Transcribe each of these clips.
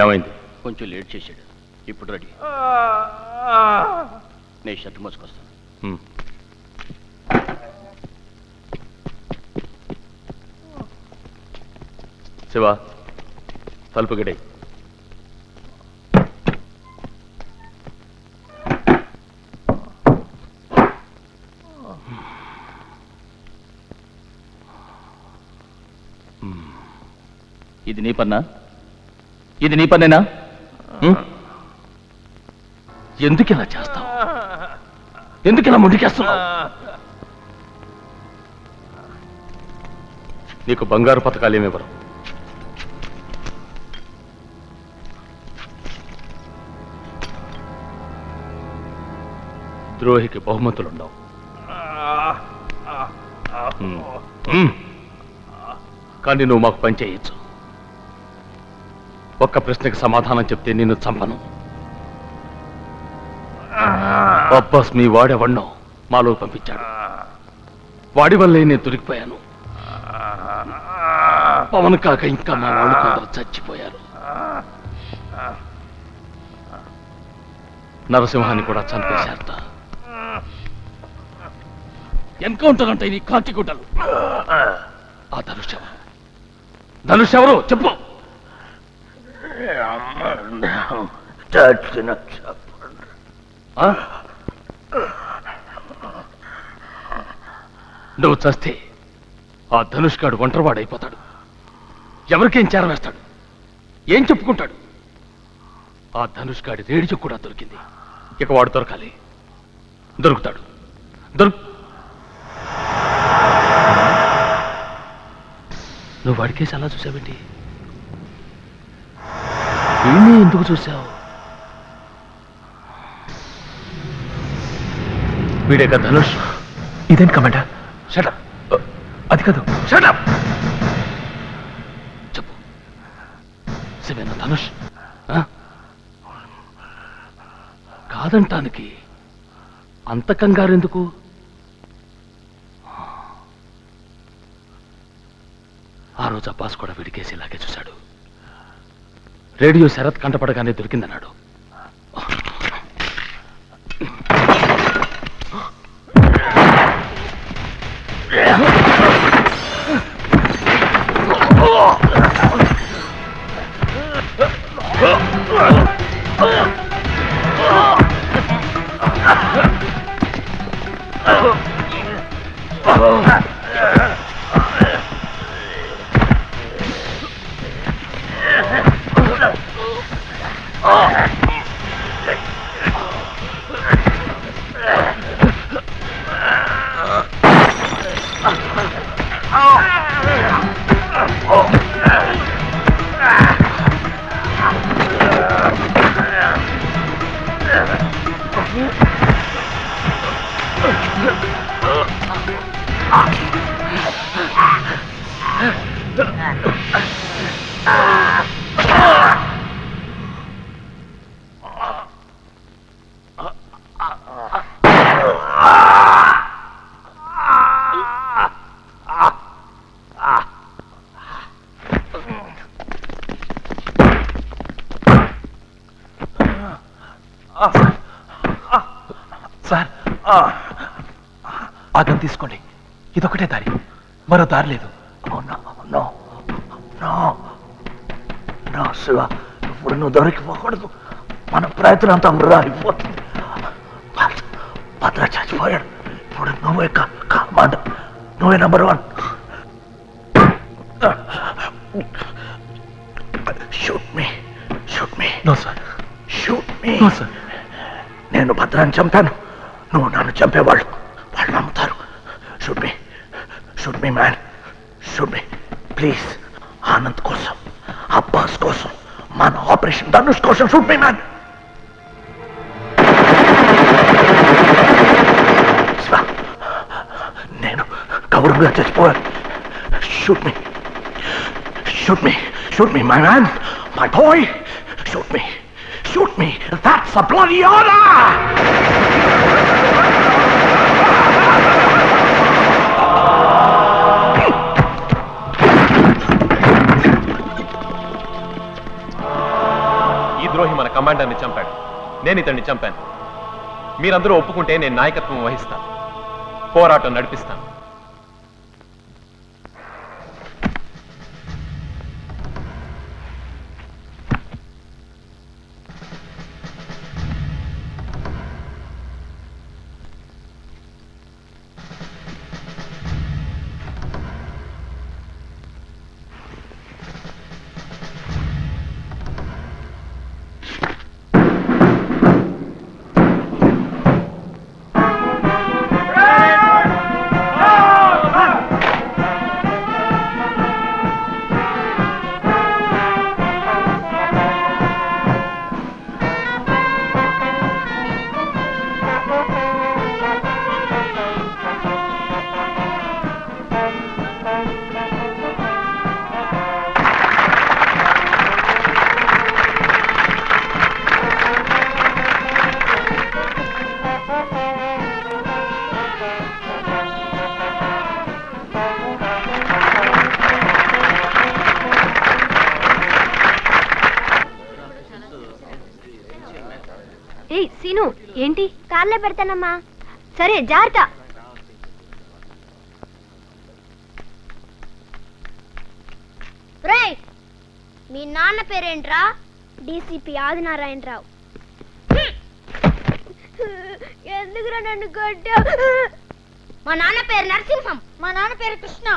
ఏమైంది? కొంచెం లేట్ చేశాడు. ఇప్పుడు రెడీ. నేను షర్ట్ మోసుకొస్తాను. శివ, తలుపు గడై. ఇది నీ పన్నా? ఇది నీ పన్నేనా? ఎందుకు ఇలా చేస్తావు? ఎందుకు ఇలా ముందుకేస్తున్నావు? నీకు బంగారు పథకాలు ఏమివ్వరు. ద్రోహికి బహుమతులుండవు. కానీ నువ్వు మాకు పని చేయొచ్చు. ఒక్క ప్రశ్నకి సమాధానం చెప్తే నిన్ను చంపను. అబ్బాస్ మీ వాడెవన్నో మాలో పంపించాడు. వాడి వల్లే నేను దొరికిపోయాను. పవన్ కాక ఇంకా మా వాళ్ళు కొందరు చచ్చిపోయారు. నరసింహాన్ని కూడా చంపేశారట. ఎన్కౌంటర్ అంటే నీ కాకి గుడ్డలు. ఆ ధనుష్ ఎవరు చెప్పు. నువ్వు చస్తే ఆ ధనుష్ గాడు ఒంటరివాడైపోతాడు. ఎవరికేం చేరవేస్తాడు? ఏం చెప్పుకుంటాడు? ఆ ధనుష్ గాడి రేడియో కూడా దొరికింది. ఇక వాడు దొరకాలి. దొరుకుతాడు. నువ్వు వాడికేసి అలా చూసావేంటి? వీణ్ణి ఎందుకు చూసావు? వీడే కదా ధనుష్. ఇదేంటి కమాండర్? షటప్. అది కాదు. షటప్. చెప్పు, శివేనా ధనుష్? కాదంటానికి అంత కంగారెందుకు? ఆ రోజు అబ్బాస్ కూడా వీడికేసి ఇలాగే చూశాడు. రేడియో శరత్ కంటపడగానే దొరికిందన్నాడు. సార్, ఆ గన్ తీసుకోండి. ఇదొకటే దారి, మరో దారి లేదు. శివ, ఇప్పుడు నువ్వు దొరికిపోకూడదు. మన ప్రయత్నం అంతా వృధా అయిపోతుంది. భద్ర చచ్చిపోయాడు. ఇప్పుడు నువ్వే కమాండర్, నువ్వే number 1. Shoot me. No sir. Shoot me. No sir. నేను భద్రాన్ని చంపాను, నువ్వు నన్ను చంపేవాళ్ళు వాళ్ళు నమ్ముతారు. Shoot me man, shoot me please. Anand కోసం, అబ్బాస్ కోసం, మన ఆపరేషన్ ధనుష్ కోసం షూట్ మీ మ్యాన్. నేను గౌరవంగా చచ్చిపోయాను. Shoot me my man, my boy. Shoot me. That's a bloody order! కమాండర్ని చంపాడు, నేను ఇతన్ని చంపాను. మీరందరూ ఒప్పుకుంటే నేను నాయకత్వం వహిస్తాను, పోరాటం నడిపిస్తాను. ఏయ్ సీను, ఏంటి? కార్లో పెడతానమ్మా. సరే, జాగ్రత్త. రేయ్, మీ నాన్న పేరేంట్రా? డీసీపీ ఆదినారాయణరావు. ఎందుకురా నన్ను కొట్టా? మా నాన్న పేరు నరసింహం. మా నాన్న పేరు కృష్ణ.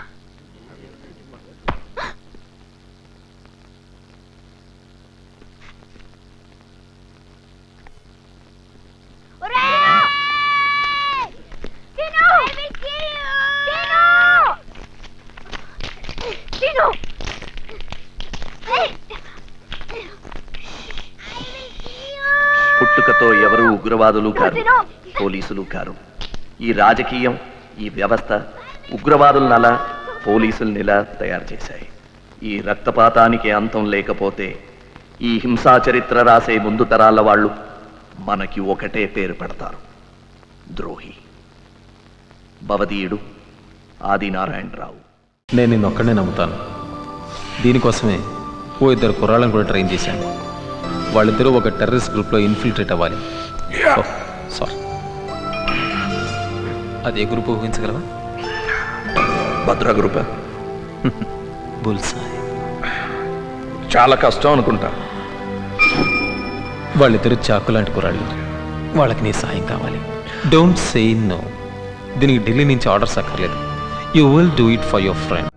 పుట్టుకతో ఎవరు ఉగ్రవాదులు కారు, పోలీసులు కారు. ఈ రాజకీయం, ఈ వ్యవస్థ ఉగ్రవాదులనలా పోలీసులనిలా తయారు చేశాయి. ఈ రక్తపాతానికి అంతం లేకపోతే ఈ హింసా చరిత్ర రాసే ముందు తరాల వాళ్ళు మనకి ఒకటే పేరు పెడతారు, ద్రోహి. భవదీయుడు ఆదినారాయణరావు. నేను నిన్నొక్కడనే నమ్ముతాను. దీనికోసమే ఓ ఇద్దరు కుర్రాళ్ళని కూడా ట్రైన్ చేశాను. వాళ్ళిద్దరూ ఒక టెర్రరిస్ట్ గ్రూప్లో ఇన్ఫిల్ట్రేట్ అవ్వాలి. సారీ, అదే గ్రూప్ ఊహించగలవా? భద్ర గ్రూప్. బుల్సాయ్. చాలా కష్టం అనుకుంటా. వాళ్ళిద్దరు చాకు లాంటి కుర్రాళ్ళు. వాళ్ళకి నీ సాయం కావాలి. Don't say no. దీనికి ఢిల్లీ నుంచి ఆర్డర్స్ అక్కర్లేదు. You will do it for your friend.